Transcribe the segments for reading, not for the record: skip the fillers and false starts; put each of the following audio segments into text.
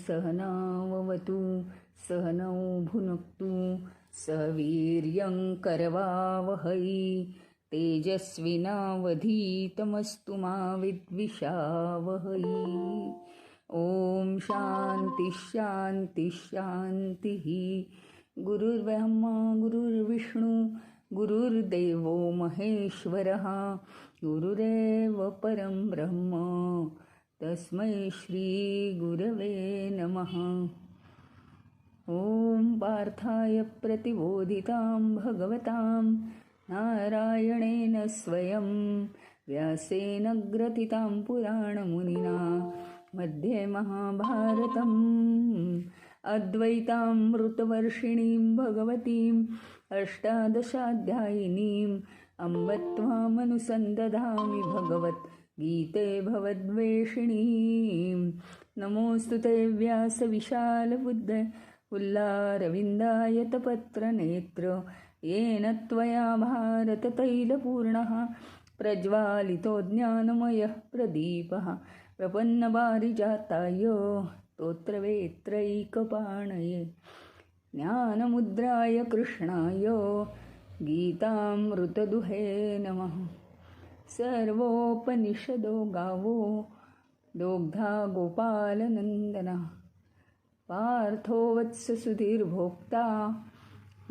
सहनाववतु सहनौ भुनक्तु सह वीर्यं करवावहै तेजस्विनावधीतमस्तु मा विद्विषावहै। ओम शांति शांति शांति। गुरुर्ब्रह्मा गुरुर्विष्णू गुरुर्देवो महेश्वरः गुरुरेव परं ब्रह्म तस्मै श्री गुरवे नमः। ओम पार्थाय प्रतिबोधितां भगवतां नारायणेन स्वयं व्यासेन ग्रथितां पुराणमुनिना मध्ये महाभारतम् अद्वैतामृतवर्षिणीं भगवतीम् अष्टादशाध्यायिनीम् अम्ब त्वामनुसन्दधामि भगवद्गीते भवद्वेषिणीम्। नमोऽस्तु ते व्यासविशालबुद्ध उल्लारविन्दायतपत्रनेत्र येन त्वया भारततैलपूर्णः प्रज्वालितो ज्ञानमयः प्रदीपः प्रपन्नपारिजाताय स्तोत्रवेत्रैकपाणये ज्ञानमुद्राय कृष्णाय गीतामृतदुहे नमः। सर्वोपनिषदो गावो दोग्धा गोपालनन्दनः पार्थो वत्स सुधीर्भोक्ता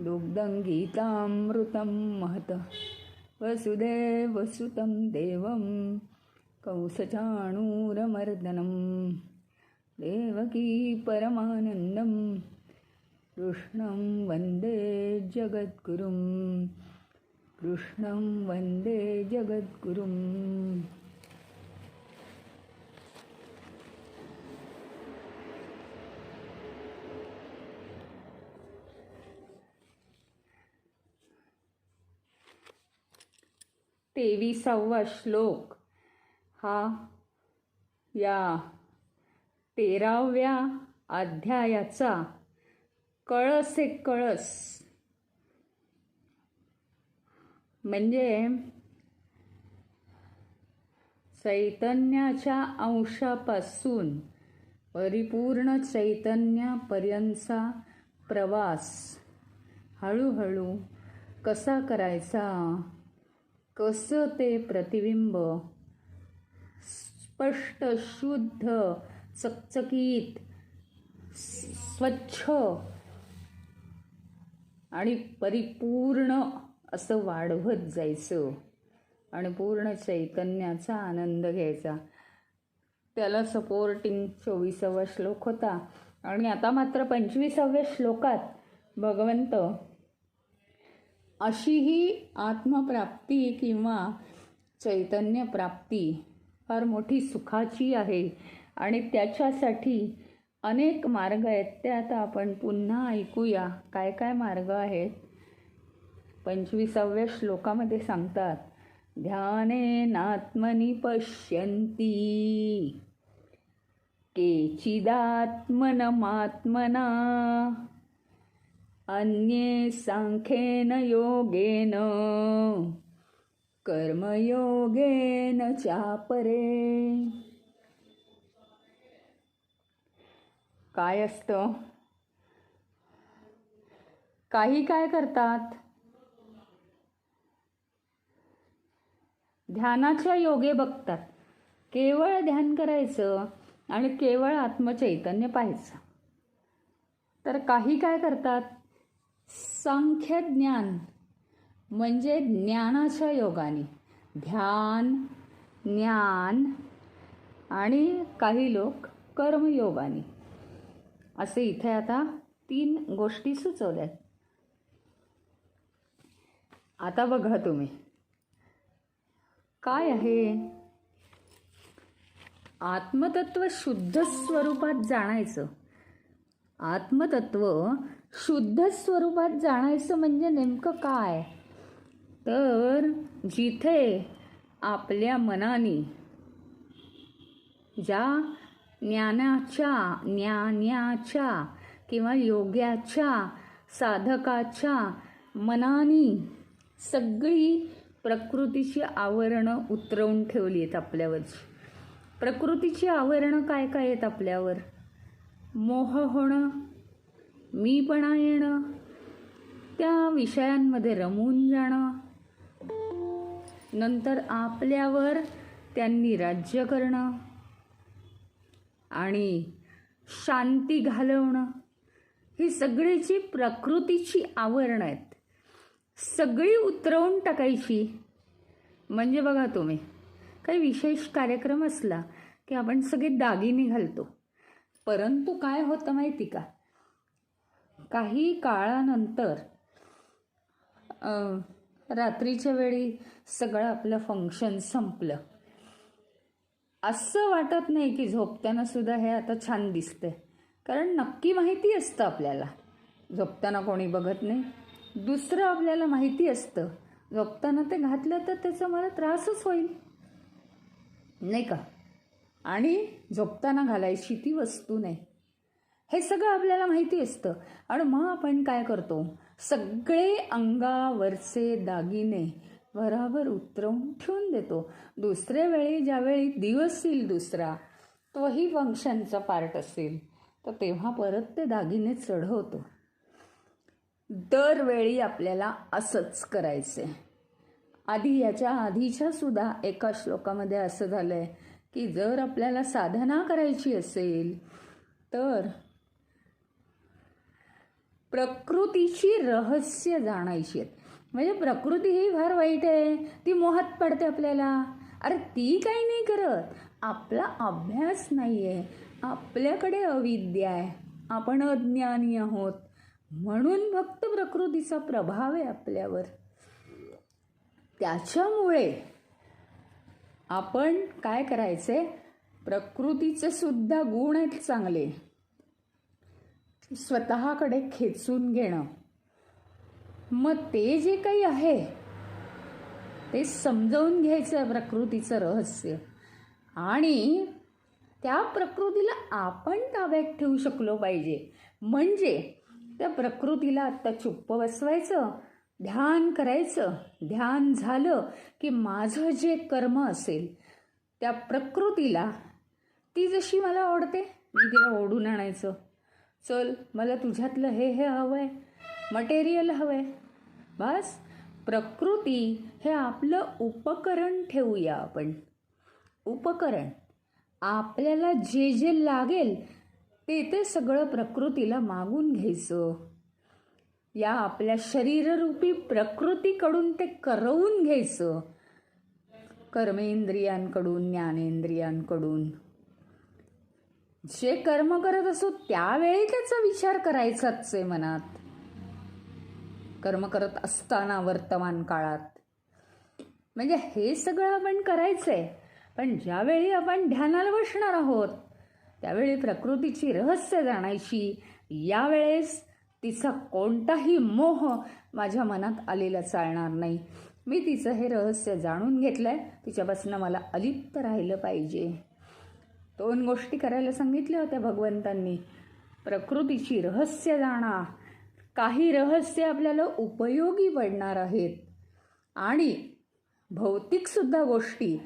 दुग्धं गीतामृतं महतः। वसुदेवसुतं देवं कंसचाणूरमर्दनं देवकी परमानन्दं कृष्णं वन्दे जगद्गुरुं कृष्णं वन्दे जगद्गुरुं। तेविसावा श्लोक हा या 13व्या अध्यायाचा कळस एक कळस म्हणजे चैतन्याच्या अंशापासून परिपूर्ण चैतन्यापर्यंतचा प्रवास हळूहळू कसा करायचा, कसं ते प्रतिबिंब स्पष्ट शुद्ध चकचकीत स्वच्छ आणि परिपूर्ण असं वाढवत जायचं आणि पूर्ण चैतन्याचा आनंद घ्यायचा, त्याला सपोर्टिंग 24वा श्लोक होता. आणि आता मात्र 25व्या श्लोकात भगवंत अशी ही आत्मप्राप्ती किंवा चैतन्य प्राप्ती फार मोठी सुखाची आहे आणि त्याच्यासाठी अनेक मार्ग आहेत. ते आता आपण पुन्हा ऐकूया काय काय मार्ग आहेत. 25व्या श्लोकामध्ये सांगतात, ध्यानेनात्मनि पश्यन्ति केचिदात्मनमात्मना अन्ये सांख्येन योगेन कर्मयोगेन चापरे. काय असतं, काही काय करतात, ध्यानाच्या योगे बघतात, केवळ ध्यान करायचं आणि केवळ आत्मचैतन्य पाहायचं. तर काही काय करतात, सांख्य ज्ञान म्हणजे ज्ञानाच्या योगाने ध्यान ज्ञान आणि काही लोक कर्मयोगाने असे इथे आता 3 गोष्टी सुचवल्यात. आता बघा तुम्ही काय आहे, आत्मतत्व शुद्ध स्वरूपात जाणायचं. आत्मतत्व शुद्ध स्वरूपात जाणायचं म्हणजे नेमकं काय, तर जिथे आपल्या मनाने ज्या ज्ञानाच्या किंवा योग्याच्या साधकाच्या मनाने सगळी प्रकृतीची आवरणं उतरवून ठेवली आहेत आपल्यावरची. प्रकृतीची आवरणं काय काय आहेत आपल्यावर, मोह होणं, मीपणा येणं, त्या विषयांमध्ये रमून जाणं, नंतर आपल्यावर त्यांनी राज्य करणं आणि शांती घालवणं, ही सगळीची प्रकृतीची आवरणं आहेत. सगळी उतरवून टाकायची. म्हणजे बघा तुम्ही, काही विशेष कार्यक्रम असला की आपण सगळे दागिने घालतो, परंतु काय होतं माहिती का, काही काळानंतर रात्रीच्या वेळी सगळं आपलं फंक्शन संपलं, असं वाटत नाही की झोपताना सुद्धा हे आता छान दिसतंय. कारण नक्की माहिती असतं आपल्याला, झोपताना कोणी बघत नाही. दुसरं आपल्याला माहिती असतं, झोपताना ते घातलं तर त्याचा मला त्रासच होईल, नाही का. आणि झोपताना घालायची ती वस्तू नाही, हे सगळं आपल्याला माहिती असतं. आणि मग आपण काय करतो, सगळे अंगावरचे दागिने बराबर उतरवून ठेवून देतो. दुसऱ्या वेळी ज्यावेळी दिवस येईल दुसरा, तोही फंक्शनचा पार्ट असेल, तर तेव्हा परत ते दागिने चढवतो. दरवेळी आपल्याला असंच करायचं आहे. याच्या आधीच्या सुद्धा एका श्लोकामध्ये असं झालं आहे की जर आपल्याला साधना करायची असेल तर प्रकृतीची रहस्य जाणायची आहेत. म्हणजे प्रकृती ही फार वाईट आहे, ती मोहात पडते आपल्याला. अरे ती काही नाही करत, आपला अभ्यास नाही आहे, आपल्याकडे अविद्या आहे, आपण अज्ञानी आहोत, म्हणून फक्त प्रकृतीचा प्रभाव आहे आपल्यावर. त्याच्यामुळे आपण काय करायचे, प्रकृतीचे सुद्धा गुण आहेत चांगले, स्वतःकडे खेचून घेणं. मग ते जे काही आहे ते समजावून घ्यायचं प्रकृतीचं रहस्य, आणि त्या प्रकृतीला आपण ताब्यात ठेवू शकलो पाहिजे. म्हणजे त्या प्रकृतीला आत्ता चुप्प बसवायचं, ध्यान करायचं. ध्यान झालं की माझं जे कर्म असेल त्या प्रकृतीला, ती जशी मला आवडते मी तिला ओढून आणायचं. चल मला तुझ्यातलं हे हवं आहे, मटेरियल हवं आहे. बस प्रकृती हे आपलं उपकरण ठेवूया आपण. उपकरण आपल्याला जे जे लागेल ते सगळं प्रकृतीला मागून घ्यायचं. या आपल्या शरीररूपी प्रकृतीकडून ते करवून घ्यायचं, कर्मेंद्रियांकडून, ज्ञानेंद्रियांकडून. जे कर्म करत असो त्यावेळी त्याचा विचार करायचाच आहे मनात, कर्म करत असताना वर्तमान काळात. म्हणजे हे सगळं आपण करायचंय. पण ज्यावेळी आपण ध्यानाला बसणार आहोत त्यावेळी प्रकृतीची रहस्य जाणायची. यावेळेस तिचा कोणताही मोह माझ्या मनात आलेला चालणार नाही. मी तिचं हे रहस्य जाणून घेतलंय, तिच्यापासून मला अलिप्त राहिलं पाहिजे. 2 गोष्टी करायला सांगितल्या होत्या भगवंतांनी. प्रकृतीची रहस्य जाणा, काही रहस्य आपल्याला उपयोगी पडणार आहेत, आणि भौतिकसुद्धा गोष्टी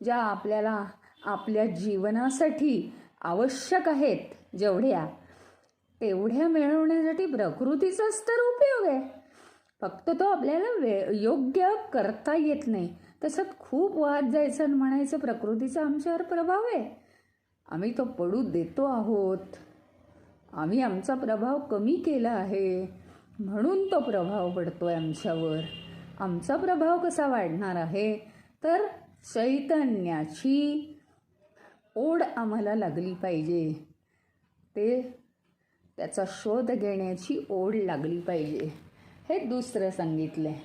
ज्या आपल्याला आपल्या जीवनासाठी आवश्यक आहेत जेवढ्या, तेवढ्या मिळवण्यासाठी प्रकृतीचाच तर उपयोग आहे. फक्त तो आपल्याला योग्य करता येत नाही. तसंच खूप वाद जायचं आणि म्हणायचं प्रकृतीचा आमच्यावर प्रभाव आहे, आम्ही तो पडू देतो आहोत, आम्ही आमचा प्रभाव कमी केला आहे म्हणून तो प्रभाव पडतो आहे आमच्यावर. आमचा प्रभाव कसा वाढणार आहे, तर चैतन्याची ओढ आम्हाला लागली पाहिजे, त्याचा शोध घेण्याची ओढ लागली पाहिजे. हे दुसरं सांगितलं आहे.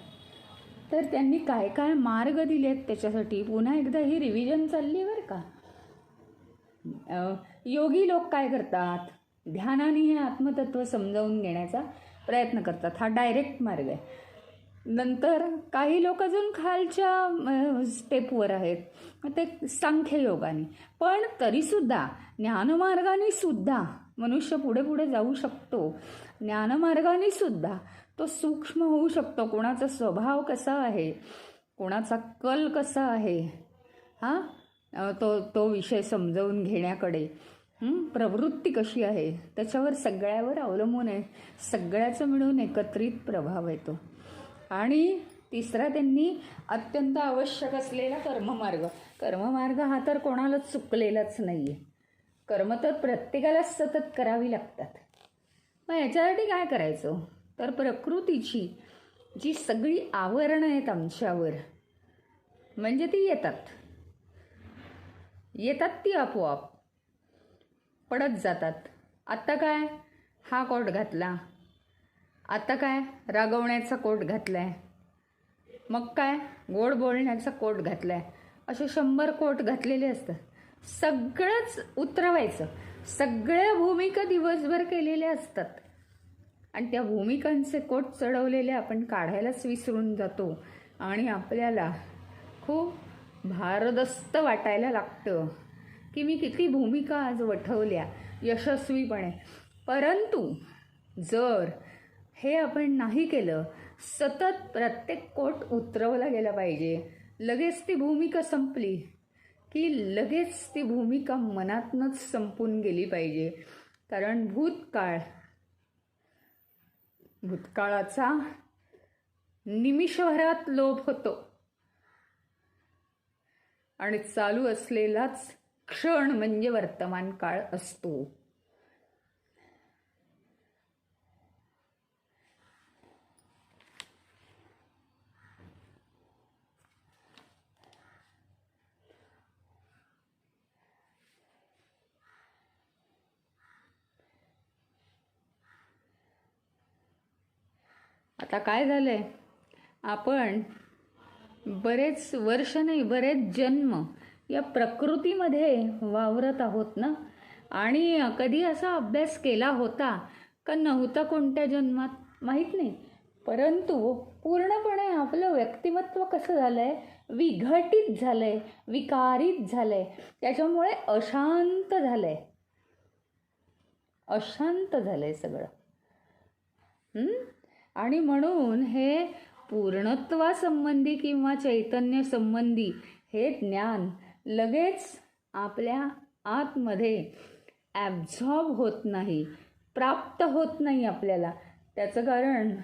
तर त्यांनी काय काय मार्ग दिलेत त्याच्यासाठी पुन्हा एकदा ही रिव्हिजन चालली बरं का. योगी लोक काय करतात, ध्यानाने हे आत्मतत्व समजावून घेण्याचा प्रयत्न करतात, हा डायरेक्ट मार्ग आहे. नंतर काही लोक अजून खालच्या स्टेपवर आहेत, ते सांख्ययोगाने. पण तरीसुद्धा ज्ञानमार्गाने सुद्धा मनुष्य पुढे पुढे जाऊ शकतो. ज्ञानमार्गाने सुद्धा तो सूक्ष्म होऊ शकतो. कोणाचा स्वभाव कसा आहे, कोणाचा कल कसा आहे, तो विषय समजावून घेण्याकडे प्रवृत्ती कशी आहे त्याच्यावर सगळ्यावर अवलंबून आहे. सगळ्याचं मिळून एकत्रित प्रभाव येतो. आणि तिसरा त्यांनी अत्यंत आवश्यक असलेला कर्ममार्ग. कर्ममार्ग हा तर कोणालाच चुकलेलाच नाही आहे. कर्म तर प्रत्येकालाच सतत करावी लागतात. मग याच्यासाठी काय करायचं तर प्रकृतीची जी सगळी आवरणं आहेत आमच्यावर म्हणजे ती येतात ती आपोआप पडत जातात. आत्ता काय हा कोट घातला, आता काय रागवण्याचा कोट घातलाय, मग काय गोड बोलण्याचा कोट घातलाय, असे 100 कोट घातलेले असतात. सगळंच उतरवायचं. सगळ्या भूमिका दिवसभर केलेल्या असतात आणि त्या भूमिकांचे कोट चढवलेले आपण काढायलाच विसरून जातो आणि आपल्याला खूप भारदस्त वाटायला लागतं की मी किती भूमिका आज वठवल्या यशस्वीपणे. परंतु जर हे आपण नाही केलं, सतत प्रत्येक कोट उतरवला गेला पाहिजे. लगेच ती भूमिका संपली की लगेच ती भूमिका मनातनंच संपून गेली पाहिजे. कारण भूतकाळाचा निमिषभरात लोप होतो आणि चालू असलेलाच क्षण म्हणजे वर्तमान काळ असतो. आता काय झालंय, आपण बरेच वर्ष नाही बरेच जन्म या प्रकृतीमध्ये वावरत आहोत ना. आणि कधी असा अभ्यास केला होता का नव्हता कोणत्या जन्मात माहीत नाही. परंतु पूर्णपणे आपलं व्यक्तिमत्व कसं झालं आहे, विघटित झालं आहे, विकारित झालं आहे. त्याच्यामुळे अशांत झालं आहे सगळं. आणि म्हणून हे पूर्णत्वासंबंधी किंवा चैतन्य संबंधी हे ज्ञान लगेच आपल्या आतमध्ये ॲब्झॉर्ब होत नाही, प्राप्त होत नाही आपल्याला. त्याचं कारण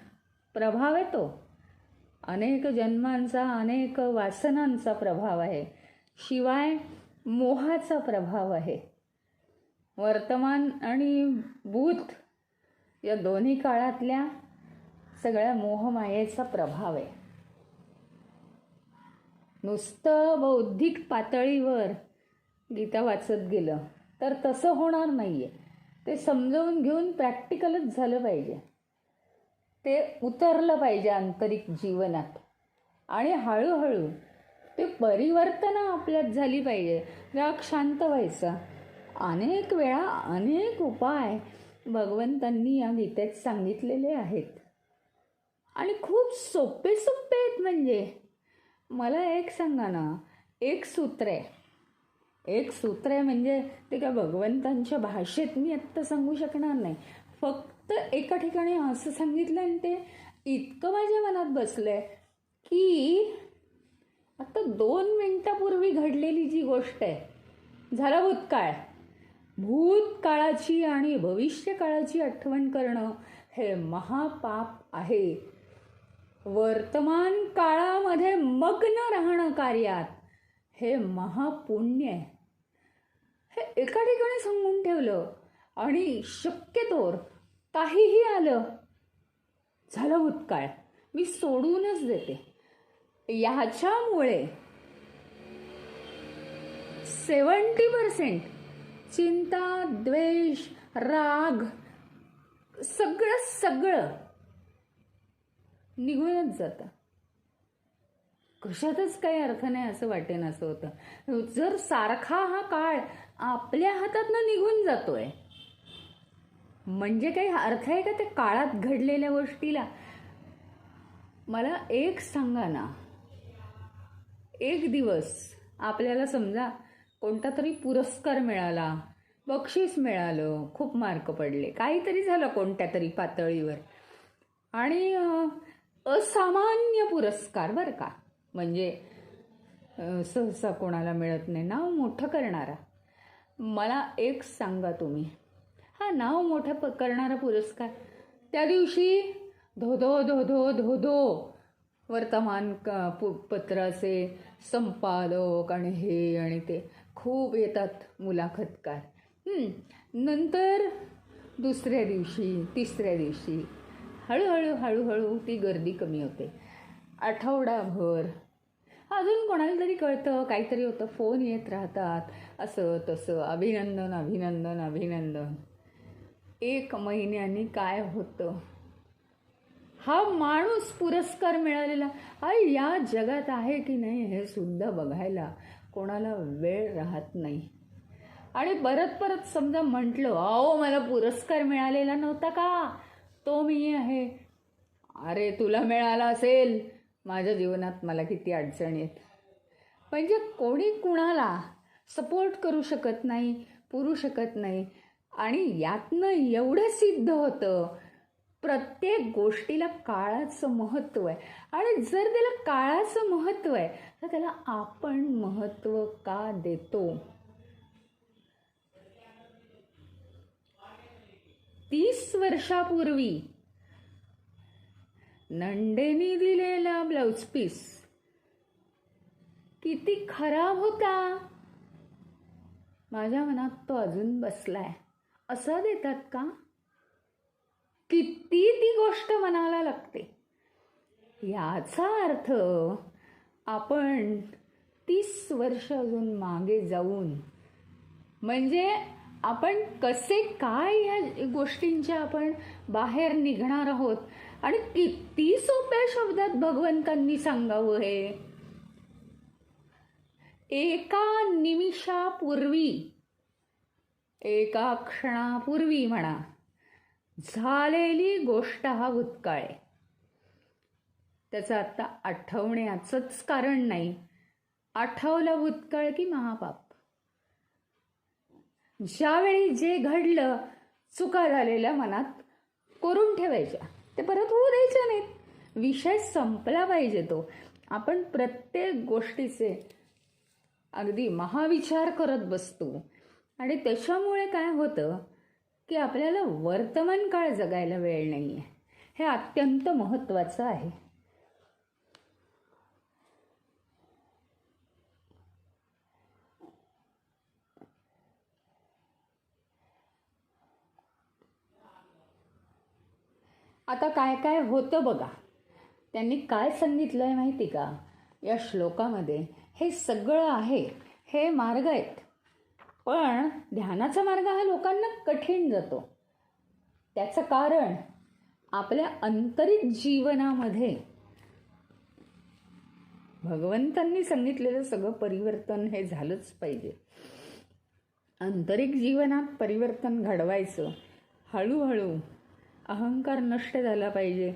प्रभाव येतो अनेक जन्मांचा, अनेक वासनांचा प्रभाव आहे. शिवाय मोहाचा प्रभाव आहे. वर्तमान आणि भूत या दोन्ही काळातल्या सगळ्या मोहमायेचा प्रभाव आहे. नुसतं बौद्धिक पातळीवर गीता वाचत गेलं तर तसं होणार नाही आहे. ते समजावून घेऊन प्रॅक्टिकलच झालं पाहिजे. ते उतरलं पाहिजे आंतरिक जीवनात आणि हळूहळू ते परिवर्तनं आपल्यात झाली पाहिजे. राग शांत व्हायचा. अनेक वेळा अनेक उपाय भगवंतांनी या गीतेत सांगितलेले आहेत आणि खूप सोपे आहेत. म्हणजे मला एक सांगा ना, एक सूत्र आहे म्हणजे ते काय भगवंतांच्या भाषेत मी आत्ता सांगू शकणार नाही. फक्त एका ठिकाणी असं सांगितलं आणि ते इतकं माझ्या मनात बसलंय की आता 2 मिनिटापूर्वी घडलेली जी गोष्ट आहे, झाला भूतकाळाची आणि भविष्यकाळाची आठवण करणं हे महापाप आहे. वर्तमान काळामध्ये मग्न राहणं कार्यात हे महापुण्य आहे. हे एका ठिकाणी सांगून ठेवलं आणि शक्यतोवर काहीही आलं, झालं भूतकाळ, मी सोडूनच देते. ह्याच्यामुळे 70% चिंता, द्वेष, राग सगळं निघूनच जातं. कशातच काही अर्थ नाही असं वाटेन असं होतं. जर सारखा हा काळ आपल्या हातातनं निघून जातोय म्हणजे काही अर्थ आहे का त्या काळात घडलेल्या गोष्टीला? मला एक सांगा ना, एक दिवस आपल्याला समजा कोणता तरी पुरस्कार मिळाला, बक्षीस मिळालं, खूप मार्क पडले, काहीतरी झालं कोणत्या तरी पातळीवर आणि असामान्य पुरस्कार बरं का, म्हणजे सहसा कोणाला मिळत नाही, नाव मोठं करणारा. मला एक सांगा तुम्ही, हा नाव मोठं करणारा पुरस्कार, त्या दिवशी धोधो धोधो धोधो वर्तमान पत्राचे संपादक आणि हे आणि ते खूप येतात मुलाखतकार. नंतर दुसऱ्या दिवशी तिसऱ्या दिवशी हळूहळू हळूहळू ती गर्दी कमी होते. आठवडाभर अजून कोणाला तरी कळतं, काहीतरी होतं, फोन येत राहतात, असं तसं, अभिनंदन अभिनंदन अभिनंदन. 1 महिन्याने काय होतं, हा माणूस पुरस्कार मिळालेला या जगात आहे की नाही हे सुद्धा बघायला कोणाला वेळ राहत नाही. आणि परत परत समजा म्हटलं, अहो मला पुरस्कार मिळालेला नव्हता का, तो मी आहे. अरे तुला मिळाला असेल, माझ्या जीवनात मला किती अडचणी आहेत. म्हणजे कोणी कुणाला सपोर्ट करू शकत नाही, पुरू शकत नाही. आणि यातनं एवढं सिद्ध होतं, प्रत्येक गोष्टीला काळाचं महत्त्व आहे. आणि जर त्याला काळाचं महत्त्व आहे तर त्याला आपण महत्त्व का देतो. 30 वर्षापूर्वी नंडेनी दिलेला ब्लाउज पीस किती खराब होता, माझ्या मनात तो अजून बसलाय. असं देतात का? किती ती गोष्ट मनाला लागते. याचा अर्थ आपण 30 वर्ष अजून मागे जाऊन, म्हणजे आपण कसे काय या गोष्टींच्या आपण बाहेर निघणार आहोत. आणि किती सोप्या शब्दात भगवंतांनी सांगावं हे. एका निमिषापूर्वी, एका क्षणापूर्वी म्हणा, झालेली गोष्ट हा भूतकाळ आहे. त्याचं आता आठवण्याचंच कारण नाही. आठवलं भूतकाळ की महापाप. ज्यावेळी जे घडलं, चुका झालेल्या मनात कोरून ठेवायच्या, ते परत होऊ द्यायच्या नाहीत. विषय संपला पाहिजे तो. आपण प्रत्येक गोष्टीचे अगदी महाविचार करत बसतो आणि त्याच्यामुळे काय होतं की आपल्याला वर्तमान काळ जगायला वेळ नाही आहे. हे अत्यंत महत्त्वाचं आहे. आता काय काय होतं बघा. त्यांनी काय सांगितलं आहे माहिती का या श्लोकामध्ये. हे सगळं आहे, हे मार्ग आहेत, पण ध्यानाचा मार्ग हा लोकांना कठीण जातो. त्याचं कारण आपल्या आंतरिक जीवनामध्ये भगवंतांनी सांगितलेलं सगळं परिवर्तन हे झालंच पाहिजे. आंतरिक जीवनात परिवर्तन घडवायचं. हळूहळू अहंकार नष्ट झाला पाहिजे.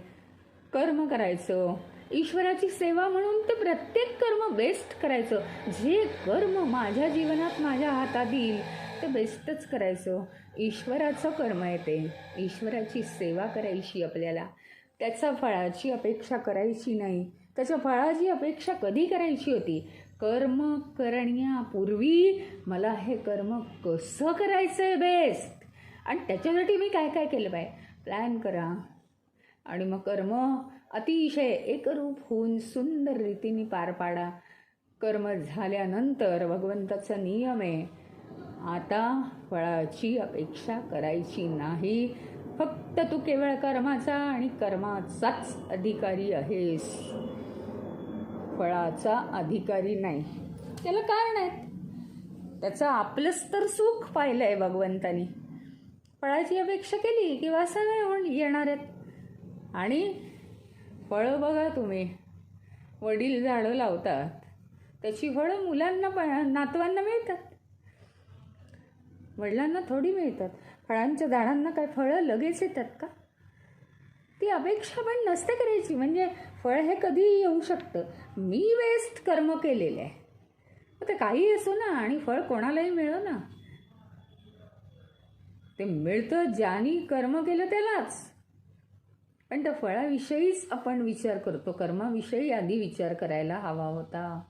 कर्म करायचं, ईश्वराची सेवा म्हणून ते प्रत्येक कर्म बेस्ट करायचं. जे कर्म माझ्या जीवनात माझ्या हातात येईल ते बेस्टच करायचं. ईश्वराचं कर्म आहे ते, ईश्वराची सेवा करायची आपल्याला. त्याच्या फळाची अपेक्षा करायची नाही. त्याच्या फळाची अपेक्षा कधी करायची होती? कर्म करण्यापूर्वी मला हे कर्म कसं करायचं आहे बेस्ट, आणि त्याच्यासाठी मी काय काय केलं पाहिजे प्लॅन करा. आणि मग कर्म अतिशय एकरूप होऊन सुंदर रीतीने पार पाडा. कर्म झाल्यानंतर भगवंताचा नियम आहे, आता फळाची अपेक्षा करायची नाही. फक्त तू केवळ कर्माचा आणि कर्माचाच अधिकारी आहेस, फळाचा अधिकारी नाही. त्याला कारण आहेत. त्याचं आपलंच तर सुख पाहिलं आहे भगवंतानी. फळाची अपेक्षा केली की वासना होऊन येणार आहेत. आणि फळं बघा तुम्ही, वडील झाडं लावतात, त्याची फळं मुलांना नातवांना मिळतात, वडिलांना थोडी मिळतात. फळांच्या झाडांना काय फळं लगेच येतात का? ती अपेक्षा पण नसते करायची. म्हणजे फळ हे कधीही येऊ शकतं. मी बेस्ट कर्म केलेलं आहे, ते काही असो ना, आणि फळ कोणालाही मिळो ना. ते मिळतं ज्यांनी कर्म केलं त्यालाच. पण त्या फळाविषयीच आपण विचार करतो, कर्माविषयी आधी विचार करायला हवा होता.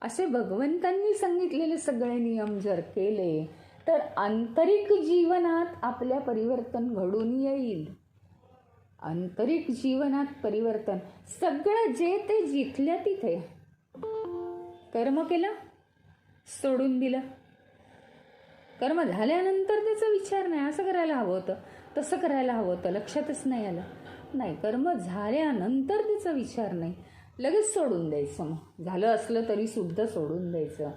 असे भगवंतांनी सांगितलेले सगळे नियम जर केले तर आंतरिक जीवनात आपल्या परिवर्तन घडून येईल. आंतरिक जीवनात परिवर्तन सगळं जे ते जिथल्या तिथे. कर्म केलं, सोडून दिलं. कर्म झाल्यानंतर त्याचा विचार नाही, असं करायला हवं होतं, तसं करायला हवं होतं, लक्षातच नाही आलं. नाही, कर्म झाल्यानंतर त्याचा विचार नाही, लगेच सोडून द्यायचं. मग झालं असलं तरी सुद्धा सोडून द्यायचं.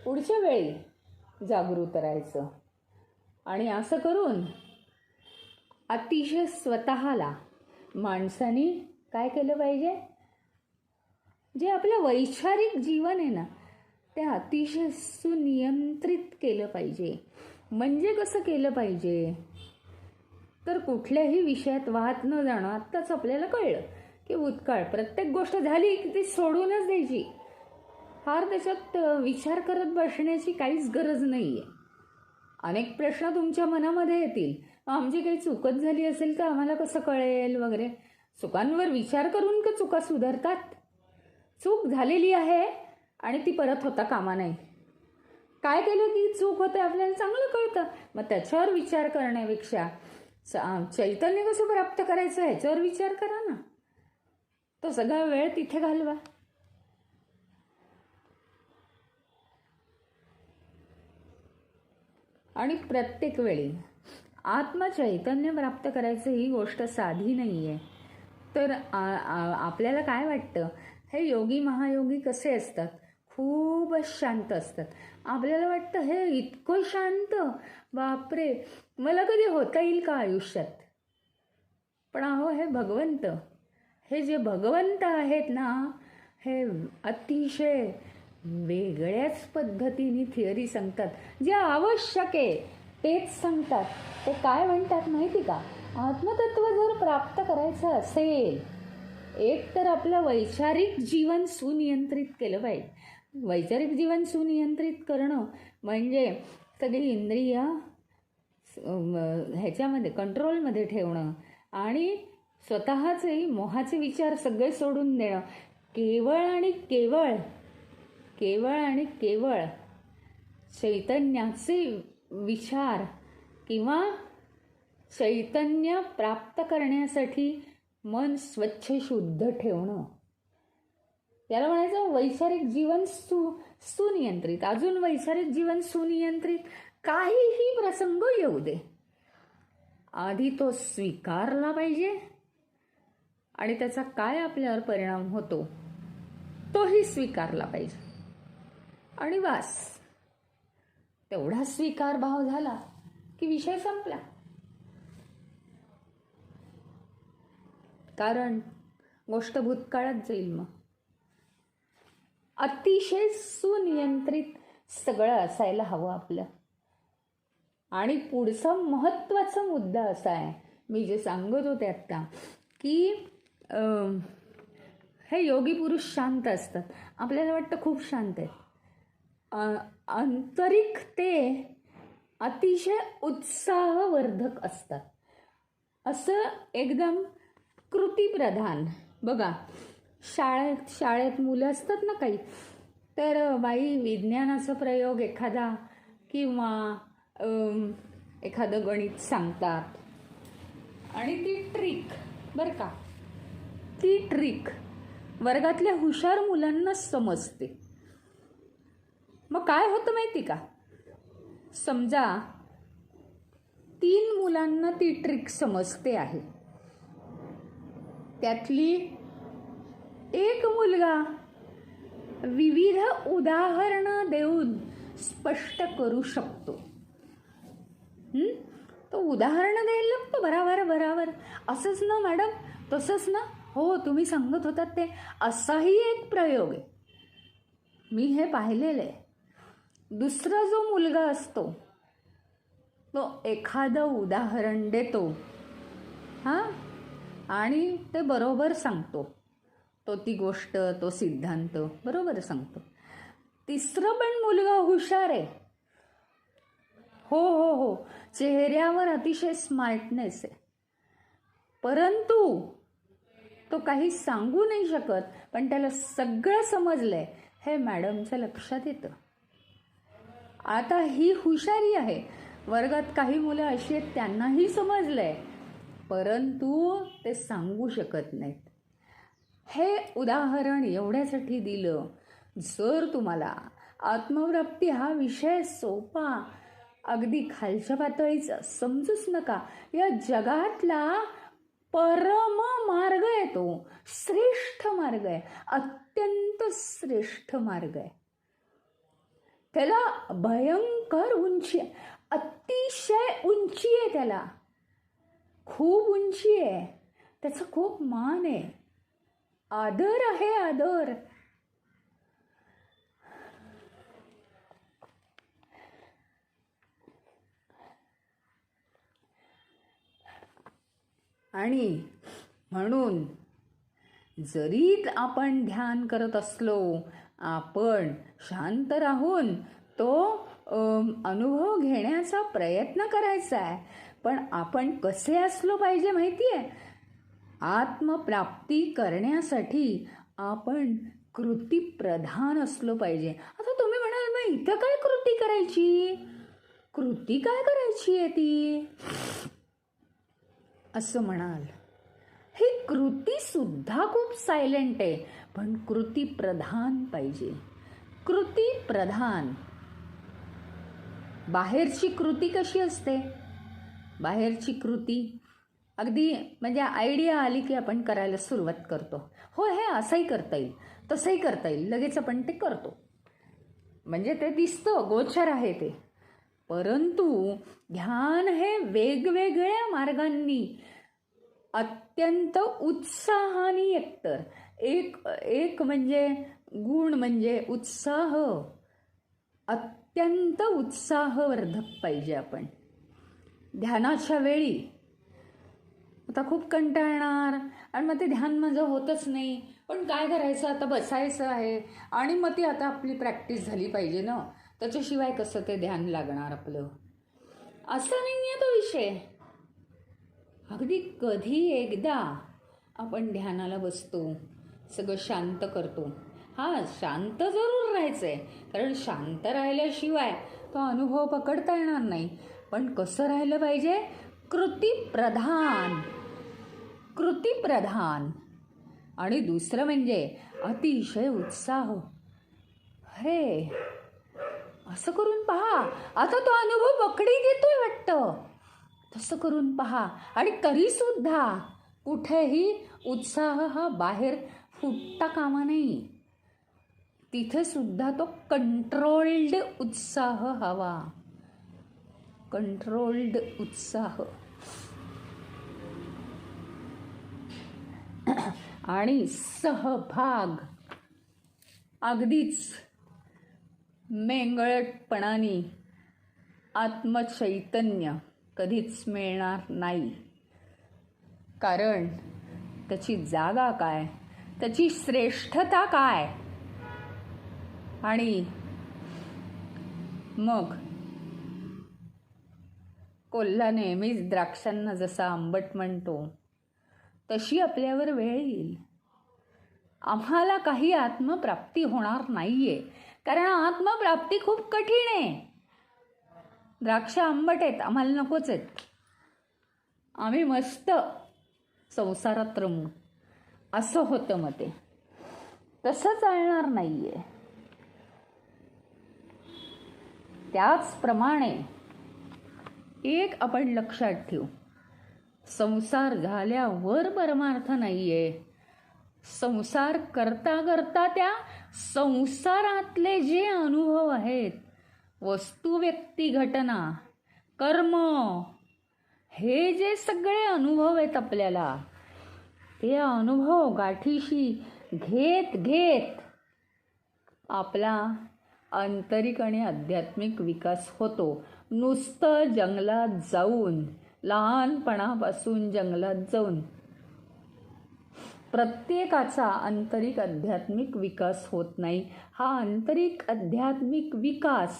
पुढच्या वेळी जागृत राहायचं. आणि असं करून अतिशय स्वतःला माणसाने काय केलं पाहिजे, जे आपलं वैचारिक जीवन आहे ना ते अतिशय सुनियंत्रित केलं पाहिजे. म्हणजे कसं केलं पाहिजे तर कुठल्याही विषयात वाहत न जाणं. आत्ताच आपल्याला कळलं की भूतकाळ प्रत्येक गोष्ट झाली की ती सोडूनच द्यायची. फार त्याच्यात विचार करत बसण्याची काहीच गरज नाही आहे. अनेक प्रश्न तुमच्या मनामध्ये येतील, आमची काही चूकच झाली असेल तर आम्हाला कसं कळेल वगैरे. चुकांवर विचार करून का चुका सुधारतात? चूक झालेली आहे आणि ती परत होता कामा नाही. काय केलं की चूक होते आपल्याला चांगलं कळतं. मग त्याच्यावर विचार करण्यापेक्षा चैतन्य कसं प्राप्त करायचं ह्याच्यावर विचार करा ना. तो सगळा वेळ तिथे घालवा. आणि प्रत्येक वेळी आत्मचैतन्य प्राप्त करायचं ही गोष्ट साधी नाही आहे. तर आपल्याला काय वाटतं, हे योगी महायोगी कसे असतात, खूपच शांत असतात. आपल्याला वाटतं हे इतकं शांत, बापरे मला कधी होता येईल का आयुष्यात. पण अहो हे भगवंत, हे जे भगवंत आहेत ना, हे अतिशय वेगळ्याच पद्धतीने थिअरी सांगतात. जे आवश्यक आहे तेच सांगतात. ते काय म्हणतात माहिती का, आत्मतत्व जर प्राप्त करायचं असेल, एक तर आपलं वैचारिक जीवन सुनियंत्रित केलं पाहिजे. वैचारिक जीवन सुनियंत्रित करणं म्हणजे सगळी इंद्रिय ह्याच्यामध्ये कंट्रोलमध्ये ठेवणं आणि स्वतःचे मोहाचे विचार सगळे सोडून देणं. केवळ आणि केवळ चैतन्याचे विचार किंवा चैतन्य प्राप्त करण्यासाठी मन स्वच्छ शुद्ध ठेवणं, त्याला म्हणायचं वैचारिक जीवन सुनियंत्रित. अजून वैचारिक जीवन सुनियंत्रित काहीही प्रसंग येऊ दे, आधी तो स्वीकारला पाहिजे आणि त्याचा काय आपल्यावर परिणाम होतो तोही स्वीकारला पाहिजे. आणि बस तेवढा स्वीकार भाव झाला की विषय संपला. कारण गोष्ट भूतकाळात जाईल. मग अतिशय सुनियंत्रित सगळं असायला हवं आपलं. आणि पुढचा महत्त्वाचा मुद्दा असा आहे, मी जे सांगत होते आत्ता, की हे योगी पुरुष शांत असतात. आपल्याला वाटतं खूप शांत आहेत. आंतरिक ते अतिशय उत्साहवर्धक असतात. असं एकदम कृतीप्रधान. बघा शाळेत मुलं असतात ना काही, तर बाई विज्ञानाचा प्रयोग एखादा किंवा एखादं गणित सांगतात आणि ती ट्रिक, बरं का, ती ट्रिक वर्गातल्या हुशार मुलांना समजते. मग काय होतं माहिती का, समजा 3 मुलांना ती ट्रिक समजते आहे, त्यातली एक मुलगा विविध उदाहरणं देऊन स्पष्ट करू शकतो. तो उदाहरणं द्यायला लागतो बराबर. असंच ना मॅडम, तसंच ना, हो तुम्ही सांगत होतात ते. असाही एक प्रयोग आहे, मी हे पाहिलेलं आहे. दुसरा जो मुलगा असतो तो एखादं उदाहरण देतो आणि ते बरोबर सांगतो. तो ती गोष्ट, तो सिद्धांत बरोबर सांगतो. तिसरं पण मुलगा हुशार आहे, हो, चेहऱ्यावर अतिशय स्मार्टनेस आहे, परंतु तो काही सांगू नाही शकत, पण त्याला सगळं समजलंय. हे मॅडमच्या लक्षात येतं. आता ही हुशारी आहे. वर्गात काही मुलं अशी आहेत त्यांनाही समजलंय, परंतु ते सांगू शकत नाहीत. हे उदाहरण एवढ्यासाठी दिलं, जर तुम्हाला आत्मप्राप्ती हा विषय सोपा, अगदी खालच्या पातळीचा समजूच नका. या जगातला परम मार्ग आहे, तो श्रेष्ठ मार्ग आहे, अत्यंत श्रेष्ठ मार्ग आहे. त्याला भयंकर उंची आहे, अतिशय उंची आहे, त्याला खूप उंची आहे, त्याचा खूप मान आहे, आदर आहे, आदर. आणि म्हणून जरी आपण ध्यान करत असलो, आपण शांत राहून तो अनुभव घेण्याचा प्रयत्न करायचा आहे. पण आपण कसे असलो पाहिजे माहिती आहे? आत्मप्राप्ती करण्यासाठी आपण कृतीप्रधान असलो पाहिजे. आता तुम्ही म्हणाल, मग इथं काय कृती करायची? कृती काय करायची आहे ती? असं म्हणाल. ही कृती सुद्धा खूप सायलेंट आहे, पण कृती प्रधान पाहिजे. कृती प्रधान. बाहेरची कृती कशी असते? बाहेरची कृती अगदी म्हणजे आयडिया आली की आपण करायला सुरुवात करतो. हो, हे असंही करता येईल, तसंही करता येईल, लगेच आपण ते करतो. म्हणजे ते दिसतं, गोचर आहे ते. परंतु ध्यान हे वेगवेगळ्या मार्गांनी अत्यंत उत्साहाने, एकतर एक म्हणजे गुण म्हणजे उत्साह, अत्यंत उत्साहवर्धक पाहिजे. आपण ध्यानाच्या वेळी आता खूप कंटाळणार आणि मग ते ध्यान माझं होतच नाही, पण काय करायचं, आता बसायचं आहे आणि मग ती आता आपली प्रॅक्टिस झाली पाहिजे ना, त्याच्याशिवाय कसं ते ध्यान लागणार आपलं? असं नाही आहे तो विषय. अगदी कधी एकदा आपण ध्यानाला बसतो, सगळं शांत करतो. शांत जरूर राहायचं आहे, कारण शांत राहिल्याशिवाय तो अनुभव पकडता येणार नाही. पण कसं राहिलं पाहिजे? कृतीप्रधान. कृतीप्रधान. आणि दुसरं म्हणजे अतिशय उत्साह. अरे, असं करून पहा, आता तो अनुभव पकडी देतोय वाटतं, तसं करून पहा. आणि तरीसुद्धा कुठेही उत्साह हा बाहेर फुटता कामा नये. तिथे सुद्धा तो कंट्रोल्ड उत्साह हवा. कंट्रोल्ड उत्साह. आणि सहभाग. अगदीच मेंगळटपणाने आत्मचैतन्य कधीच मिळणार नाही. कारण त्याची जागा काय, त्याची श्रेष्ठता काय. आणि मग कोल्हा नेहमीच द्राक्षांना जसा आंबट म्हणतो, तशी आपल्यावर वेळ येईल. आम्हाला काही आत्मप्राप्ती होणार नाहीये, कारण आत्मप्राप्ती खूप कठीण आहे. द्राक्ष आंबट आहेत, आम्हाला नकोच आहेत. आम्ही मस्त संसारात रमू, असं होतं. मग ते तसं चालणार नाहीये. त्याचप्रमाणे एक आपण लक्षात ठेवू, संसार झाल्यावर परमार्थ नाहीये. संसार करता करता त्या संसारातले जे अनुभव आहेत, वस्तू, व्यक्ती, घटना, कर्म, हे जे सगळे अनुभव आहेत आपल्याला, ते अनुभव गाठीशी घेत घेत आपला आंतरिक आणि आध्यात्मिक विकास होतो. नुसतं जंगलात जाऊन, लहानपणापासून जंगलात जाऊन प्रत्येकाचा आंतरिक आध्यात्मिक विकास होत नाही. हा आंतरिक आध्यात्मिक विकास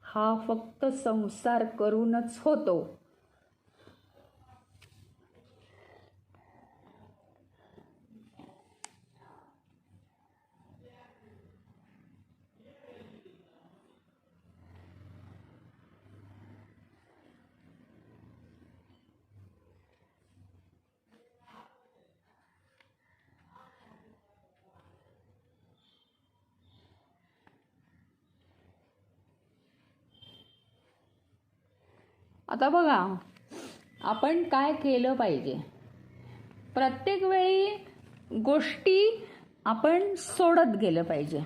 हा फक्त संसार करूनच होतो. आता बघा, आपण काय केलं पाहिजे. प्रत्येक वेळी गोष्टी आपण सोडत गेलं पाहिजे.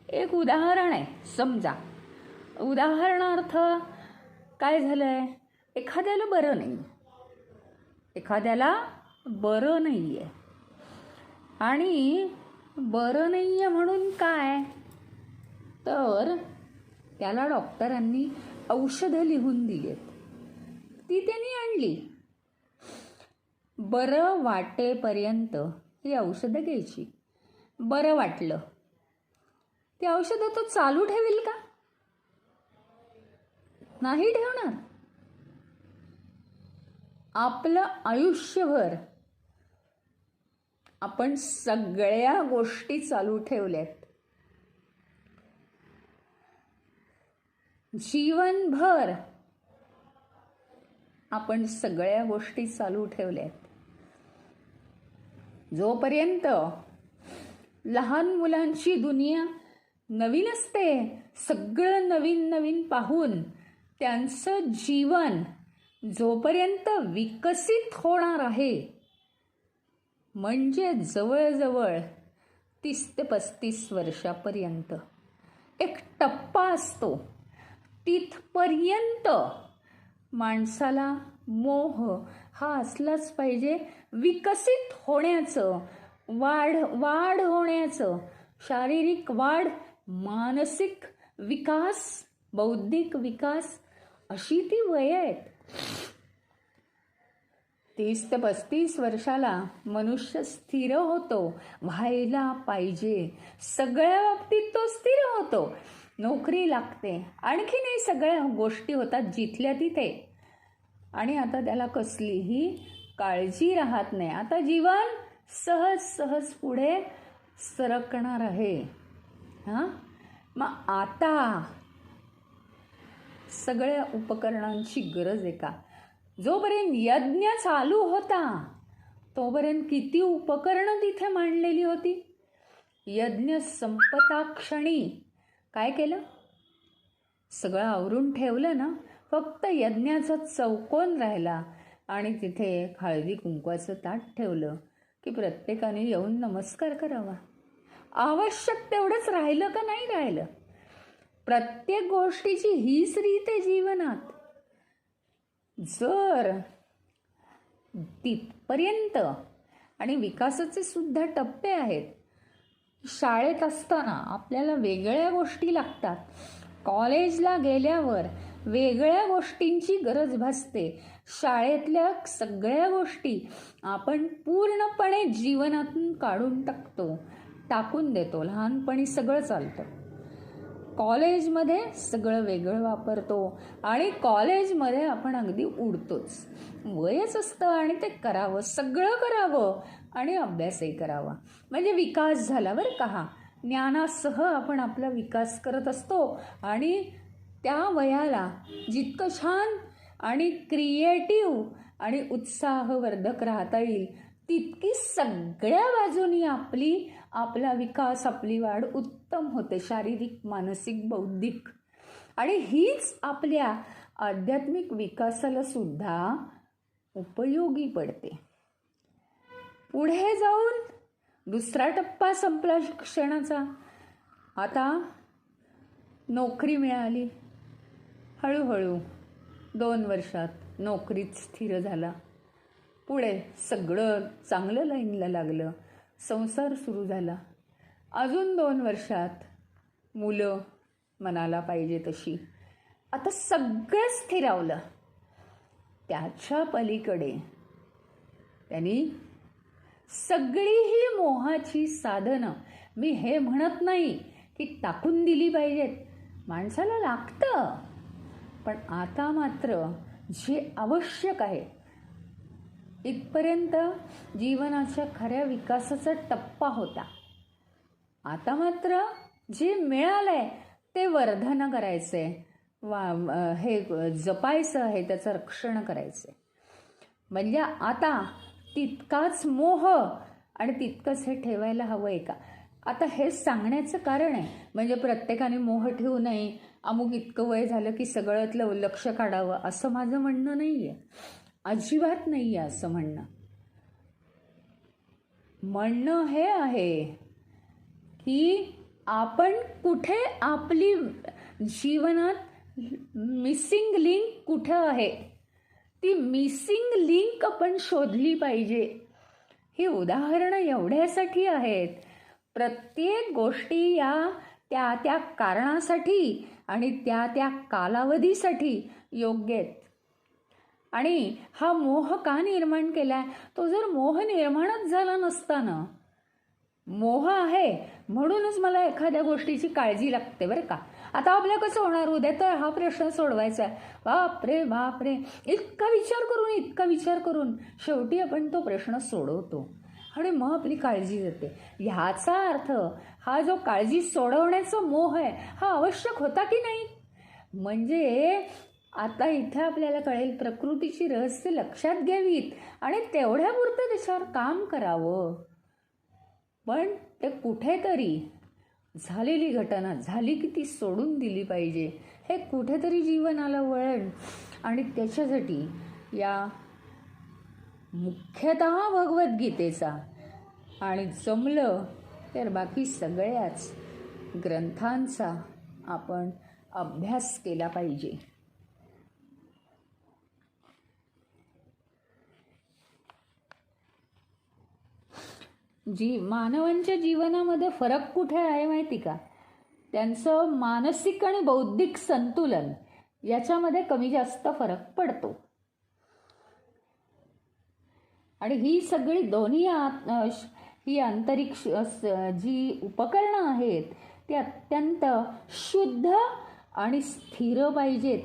एक उदाहरण आहे, समजा उदाहरणार्थ काय झालं आहे, एखाद्याला बरं नाही आहे आणि बरं नाही आहे म्हणून काय, तर त्याला डॉक्टरांनी औषधं लिहून दिली आहेत. ती त्यांनी आणली. बरं वाटेपर्यंत ही औषधं घ्यायची. बरं वाटलं, ती औषधं तो चालू ठेवील का? नाही ठेवणार. आपलं आयुष्यभर आपण सगळ्या गोष्टी चालू ठेवल्यात. जीवनभर आपण सगळ्या गोष्टी चालू ठेवल्यात. जोपर्यंत लहान मुलांची दुनिया नवीन असते, सगळं नवीन नवीन पाहून त्यांचं जीवन जोपर्यंत विकसित होणार आहे, म्हणजे जवळजवळ 30 ते 35 वर्षापर्यंत एक टप्पा असतो. तिथपर्यंत माणसाला मोह हा असलाच पाहिजे. विकसित होण्याचं, वाढ होण्याचं, शारीरिक वाढ, मानसिक विकास, बौद्धिक विकास, अशी ती वय आहेत. 30 ते 35 वर्षाला मनुष्य स्थिर होतो, व्हायला पाहिजे. सगळ्या बाबतीत तो स्थिर होतो. नोकरी लागते, आणखी नाही, सगळ्या गोष्टी होतात जिथल्या तिथे. आणि आता त्याला कसलीही काळजी राहत नाही. आता जीवन सहज सहज पुढे सरकणार आहे. मग आता सगळ्या उपकरणांची गरज आहे का? जोपर्यंत यज्ञ चालू होता तोपर्यंत किती उपकरणं तिथे मांडलेली होती. यज्ञ संपता क्षणी काय केलं? सगळं आवरून ठेवलं ना, फक्त यज्ञाचा चौकोन राहिला आणि तिथे हळदी कुंकवाचं ताट ठेवलं की प्रत्येकाने येऊन नमस्कार करावा. आवश्यक तेवढंच राहिलं का नाही राहिलं? प्रत्येक गोष्टीची हीच रीत आहे जीवनात. जर तिथपर्यंत, आणि विकासाचे सुद्धा टप्पे आहेत. शाळेत असताना आपल्याला वेगळ्या गोष्टी लागतात. कॉलेजला गेल्यावर वेगळ्या गोष्टींची गरज भासते. शाळेतल्या सगळ्या गोष्टी आपण पूर्णपणे जीवनातून काढून टाकून देतो. लहानपणी सगळं चालतं. कॉलेजमध्ये सगळं वेगळं वापरतो आणि कॉलेजमध्ये आपण अगदी उडतोच. वयच असतं आणि ते करावं, सगळं करावं आणि अभ्यासही करावा. म्हणजे विकास झाला बरं का. ज्ञानासह आपण आपला विकास करत असतो आणि त्या वयाला जितकं छान आणि क्रिएटिव्ह आणि उत्साहवर्धक राहता येईल तितकी सगळ्या बाजूनी आपला विकास, आपली वाढ उत्तम होते. शारीरिक, मानसिक, बौद्धिक. आणि हीच आपल्या आध्यात्मिक विकासाला सुद्धा उपयोगी पडते. पुढे जाऊन दुसरा टप्पा संपला शिक्षणाचा. आता नोकरी मिळाली. हळूहळू 2 वर्षात नोकरीत स्थिर झाला. पुढे सगळं चांगलं लाईनला लागलं. संसार सुरू झाला. अजून 2 वर्षात मुलं मनाला पाहिजे तशी. आता सगळं स्थिरावलं. त्याच्या पलीकडे त्यांनी सगळी ही मोहाची साधनं, मी हे म्हणत नाही की टाकून दिली पाहिजेत, माणसाला लागतं, पण आता मात्र जे आवश्यक आहे इथपर्यंत जीवनाच्या खऱ्या विकासाचा टप्पा होता. आता मात्र जे मिळालंय ते वर्धन करायचंय, हे जपायचं आहे, त्याचं रक्षण करायचंय. म्हणजे आता तितकाच मोह आणि तितकंच हे ठेवायला हवंय का? आता हेच सांगण्याचं कारण आहे, म्हणजे प्रत्येकाने मोह ठेवू नये, अमुक इतकं वय झालं की सगळ्यातलं लक्ष काढावं, असं माझं म्हणणं नाही आहे. अजिबात नाही आहे असं म्हणणं. म्हणणं हे आहे की आपण कुठे आपली जीवनात मिसिंग लिंक कुठं आहे, ती मिसिंग लिंक आपण शोधली पाहिजे. ही उदाहरणं एवढ्यासाठी आहेत. प्रत्येक गोष्टी या त्या त्या कारणासाठी आणि त्या त्या कालावधीसाठी योग्य आहेत. आणि हा मोह का निर्माण केलाय? तो जर मोह निर्माणच झाला नसता ना, मोह आहे म्हणूनच मला एखाद्या गोष्टीची काळजी लागते बरं का. आता आपल्या कसं होणार, उद्या तर हा प्रश्न सोडवायचा आहे, बापरे बापरे, इतका विचार करून शेवटी आपण तो प्रश्न सोडवतो आणि मग आपली काळजी जाते. ह्याचा अर्थ हा जो काळजी सोडवण्याचा मोह आहे हा आवश्यक होता की नाही? म्हणजे आता इथे आपल्याला कळेल, प्रकृतीची रहस्य लक्षात घ्यावीत आणि तेवढ्यापुरतं त्याच्यावर काम करावं. पण ते कुठेतरी झालेली घटना झाली की ती सोडून दिली पाहिजे, हे कुठेतरी जीवनाला वळण. आणि त्याच्यासाठी या मुख्यतः भगवद्गीतेचा आणि जमलं तर बाकी सगळ्याच ग्रंथांचा आपण अभ्यास केला पाहिजे. मानवांच्या जीवनामध्ये फरक कुठे आहे माहिती का? त्यांचं मानसिक आणि बौद्धिक संतुलन याच्यामध्ये कमी जास्त फरक पडतो. आणि ही सगळी दोन्ही ही अंतरिक्ष जी उपकरणं आहेत ती अत्यंत शुद्ध आणि स्थिर पाहिजेत.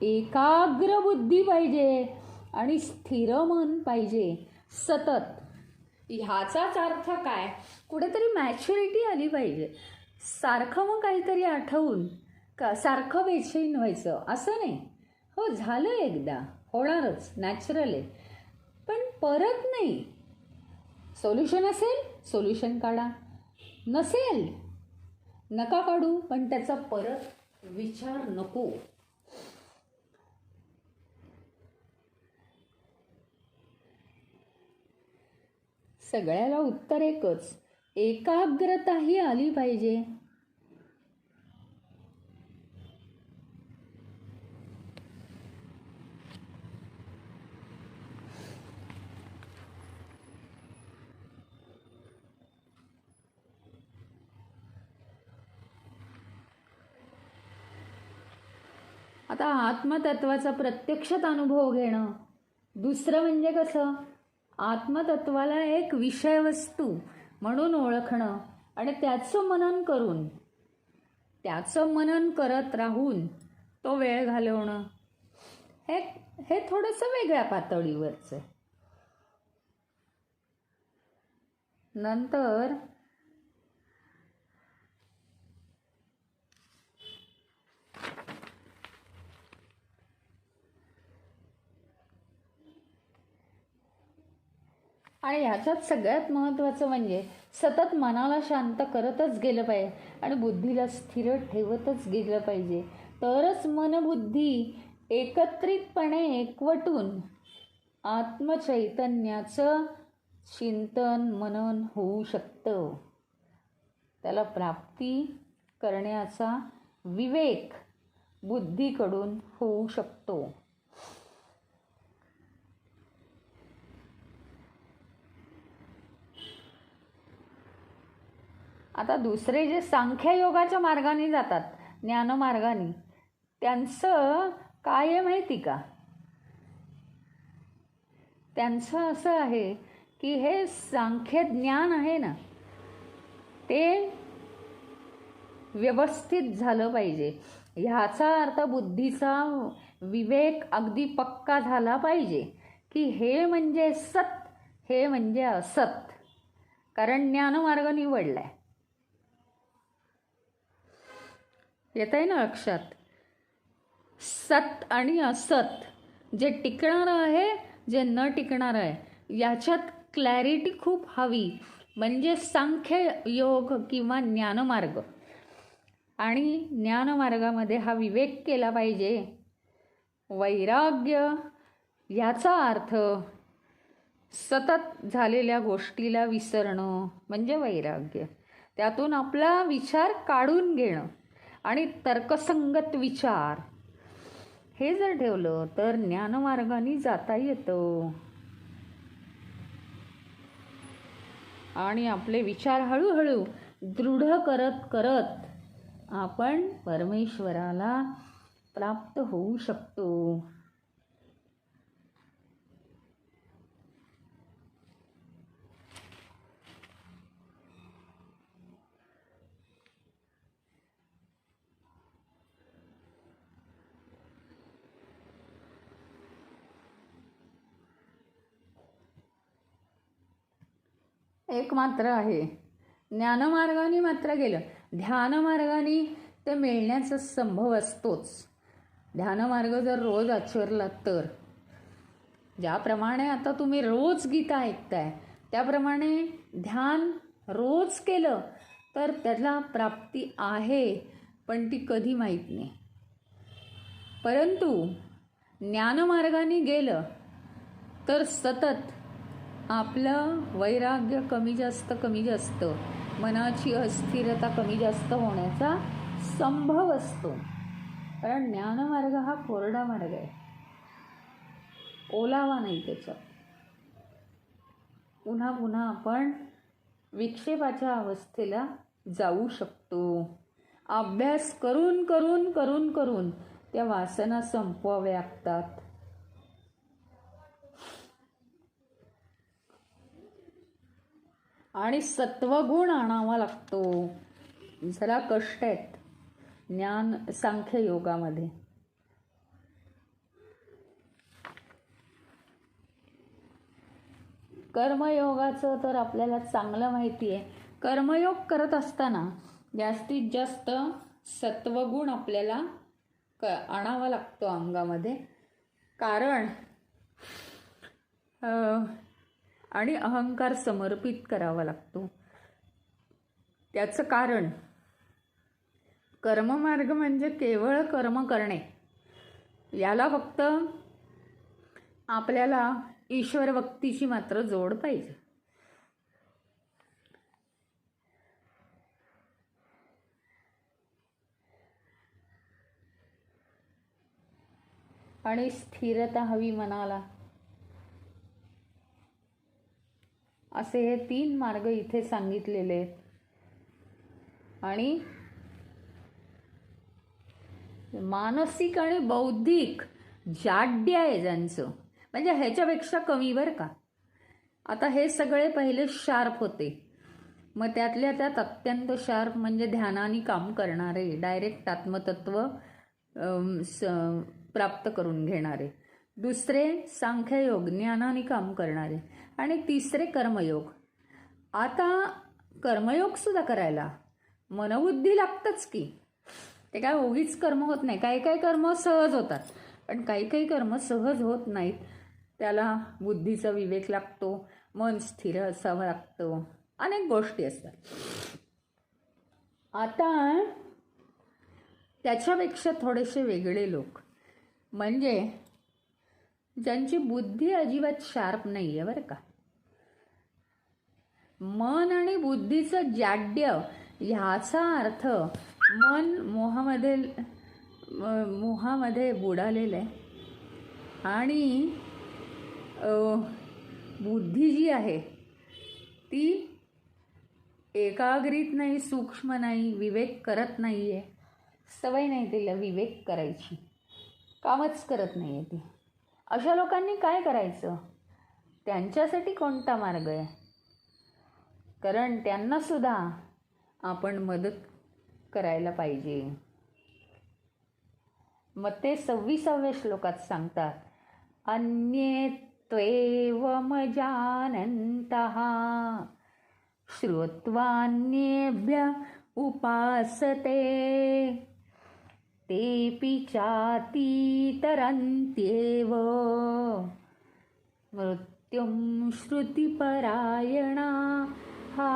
एकाग्र बुद्धी पाहिजे आणि स्थिर मन पाहिजे सतत. ह्याचाच अर्थ काय, कुठेतरी मॅच्युरिटी आली पाहिजे. सारखं मग काहीतरी आठवून सारखं बेचैन व्हायचं असं नाही. हो, झालं एकदा, होणारच, नॅचरल आहे, पण परत नाही. सोल्युशन असेल सोल्युशन काढा, नसेल नका काढू, पण त्याचा परत विचार नको. सगळ्याला उत्तर एकच, एकाग्रता ही आली पाहिजे. आता आत्मतत्वाचा प्रत्यक्षात अनुभव घेणं. दुसरं म्हणजे कसं, आत्मतत्वाला एक विषयवस्तू म्हणून ओळखणं आणि त्याचं मनन करत राहून तो वेळ घालवणं, हे थोडंसं वेगळ्या पातळीवरचं आहे. नंतर आणि ह्याच्यात सगळ्यात महत्त्वाचं म्हणजे सतत मनाला शांत करतच गेलं पाहिजे आणि बुद्धीला स्थिर ठेवतच गेलं पाहिजे. तरच मनबुद्धी एकत्रितपणे एकवटून आत्मचैतन्याचं चिंतन मनन होऊ शकतं. त्याला प्राप्ती करण्याचा विवेक बुद्धीकडून होऊ शकतो. आता दुसरे जे सांख्ययोगाच्या मार्गाने जातात, ज्ञानमार्गाने, त्यांचं काय आहे माहिती का? त्यांचं असं आहे की हे सांख्य ज्ञान आहे ना, ते व्यवस्थित झालं पाहिजे. ह्याचा अर्थ बुद्धीचा विवेक अगदी पक्का झाला पाहिजे की हे म्हणजे सत, हे म्हणजे असत, कारण ज्ञानमार्ग निवडलाय. येत आहे ना लक्षात? सत आणि असत, जे टिकणार आहे जे न टिकणार आहे, याच्यात क्लॅरिटी खूप हवी. म्हणजे सांख्य योग किंवा ज्ञानमार्ग. आणि ज्ञानमार्गामध्ये हा विवेक केला पाहिजे. वैराग्य याचा अर्थ सतत झालेल्या गोष्टीला विसरणं म्हणजे वैराग्य. त्यातून आपला विचार काढून घेणं आणि तर्कसंगत विचार हे जर ठेवलं तर ज्ञानमार्गाने जाता येतं. आणि आपले विचार हळूहळू दृढ करत करत आपण परमेश्वराला प्राप्त होऊ शकतो. एक मात्र आहे, ज्ञानमार्गाने मात्र गेलं. ध्यानमार्गाने ते मिळण्याचा संभव असतोच. ध्यानमार्ग जर रोज आचरला तर, ज्याप्रमाणे आता तुम्ही रोज गीता ऐकताय त्याप्रमाणे ध्यान रोज केलं तर त्याला प्राप्ती आहे, पण ती कधी माहीत नाही. परंतु ज्ञानमार्गाने गेलं तर सतत आपलं वैराग्य कमी जास्त, मनाची अस्थिरता कमी जास्त होण्याचा संभव असतो. कारण ज्ञानमार्ग हा कोरडा मार्ग आहे, ओलावा नाही त्याच्यात. पुन्हा पुन्हा आपण विक्षेपाच्या अवस्थेला जाऊ शकतो. अभ्यास करून करून करून करून त्या वासना संपवाव्या लागतात. आणि सत्वगुण आणावा लागतो. जरा कष्ट आहेत ज्ञान सांख्य योगामध्ये. कर्मयोगाचं तर आपल्याला चांगलं माहिती आहे. कर्मयोग करत असताना जास्तीत जास्त सत्वगुण आपल्याला आणावा लागतो अंगामध्ये. कारण आणि अहंकार समर्पित करावा लागतो. त्याचं कारण कर्ममार्ग म्हणजे केवळ कर्म करणे. याला फक्त आपल्याला ईश्वर भक्तीची मात्र जोड पाहिजे. आणि स्थिरता हवी मनाला. असे हे 3 मार्ग इथे सांगितलेले आहेत. आणि मानसिक आणि बौद्धिक जाड्य आहे ज्यांचं, म्हणजे ह्याच्यापेक्षा कमी बरं का. आता हे सगळे पहिले शार्प होते, मग त्यातल्या त्यात अत्यंत शार्प म्हणजे ध्यानाने काम करणारे, डायरेक्ट आत्मतत्व प्राप्त करून घेणारे. दुसरे सांख्ययोग, ज्ञानाने काम करणारे. आणि तिसरे कर्मयोग. आता कर्मयोग सुद्धा करायला मनबुद्धी लागतच की. ते काय उगीच कर्म होत नाही. काही काही कर्म सहज होतात, पण काही काही कर्म सहज होत नाहीत. त्याला बुद्धीचा विवेक लागतो, मन स्थिर असावं लागतं, अनेक गोष्टी असतात. आता त्याच्यापेक्षा थोडेसे वेगळे लोक म्हणजे ज्यांची बुद्धी अजिबात शार्प नाही आहे बरं का. मन आणि बुद्धीचं जाड्य ह्याचा अर्थ मन मोहामध्ये बुडालेलं आहे आणि बुद्धी जी आहे ती एकाग्रित नाही, सूक्ष्म नाही, विवेक करत नाही आहे. सवय नाही तिला विवेक करायची, कामच करत नाही आहे ती. अशा लोकांनी काय करायचं? त्यांच्यासाठी कोणता मार्ग आहे? कारण त्यांना सुद्धा आपण मदत करायला पाहिजे. मग ते 26व्या श्लोकात सांगतात, अन्ये त्वेवम जानन्तः श्रुत्वान्येभ्य उपासते तेऽपि चातितरन्त्येव मृत्युं श्रुतिपरायणा हा.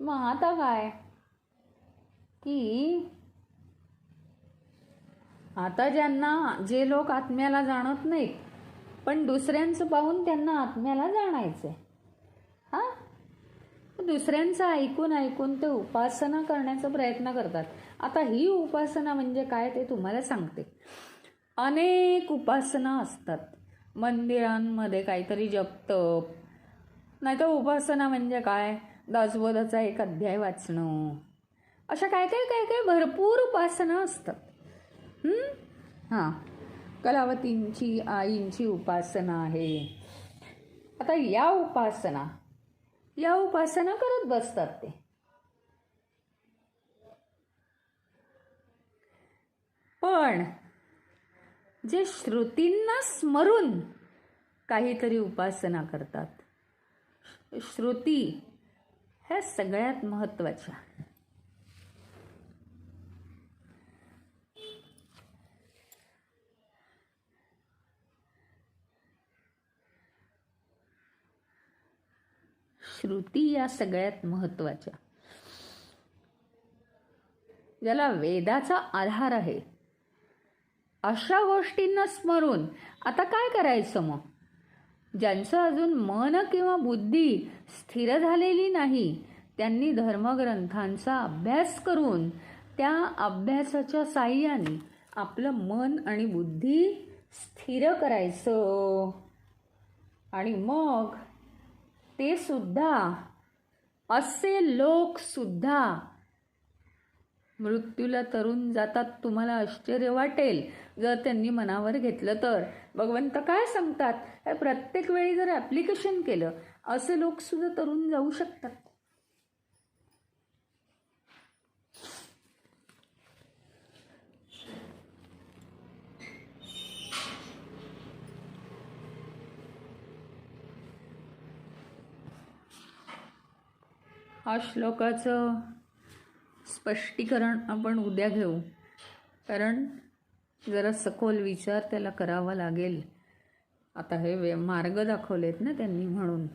मग आता काय की आता जे लोक आत्म्याला जाणत नाहीत पण दुसऱ्यांचं पाहून त्यांना आत्म्याला जाणायचंय, हा, दुसऱ्यांचं ऐकून ऐकून ते उपासना करण्याचा प्रयत्न करतात. आता ही उपासना म्हणजे काय ते तुम्हाला सांगते. अनेक उपासना असतात. मंदिरांमध्ये काहीतरी जपतप, नाही तर उपासना म्हणजे काय, दासबोधाचा एक अध्याय वाचणं, अशा काय काय काय काय भरपूर उपासना असतात. हां, कलावतींची आईंची उपासना आहे. आता या उपासना करत बसतात ते. पण जे श्रुतींना स्मरून काहीतरी उपासना करतात, श्रुती ह्या सगळ्यात महत्त्वाच्या. श्रुती या सगळ्यात महत्त्वाच्या, ज्याला वेदाचा आधार आहे, अशा गोष्टींना स्मरून. आता काय करायचं मग? ज्यांचं अजून मन किंवा बुद्धी स्थिर झालेली नाही त्यांनी धर्मग्रंथांचा अभ्यास करून त्या अभ्यासाच्या साहाय्याने आपलं मन आणि बुद्धी स्थिर करायचं. आणि मग ते सुद्धा, असे लोक सुद्धा मृत्यूला तरुण जातात. तुम्हाला आश्चर्य वाटेल जर त्यांनी मनावर घेतलं तर. भगवंत काय सांगतात, प्रत्येक वेळी जर ॲप्लिकेशन केलं असे लोक सुद्धा तरुण जाऊ शकतात. हा श्लोकाचं स्पष्टीकरण आपण उद्या घेऊ, कारण जरा सखोल विचार त्याला करावा लागेल. आता हे मार्ग दाखवलेत ना त्यांनी, म्हणून.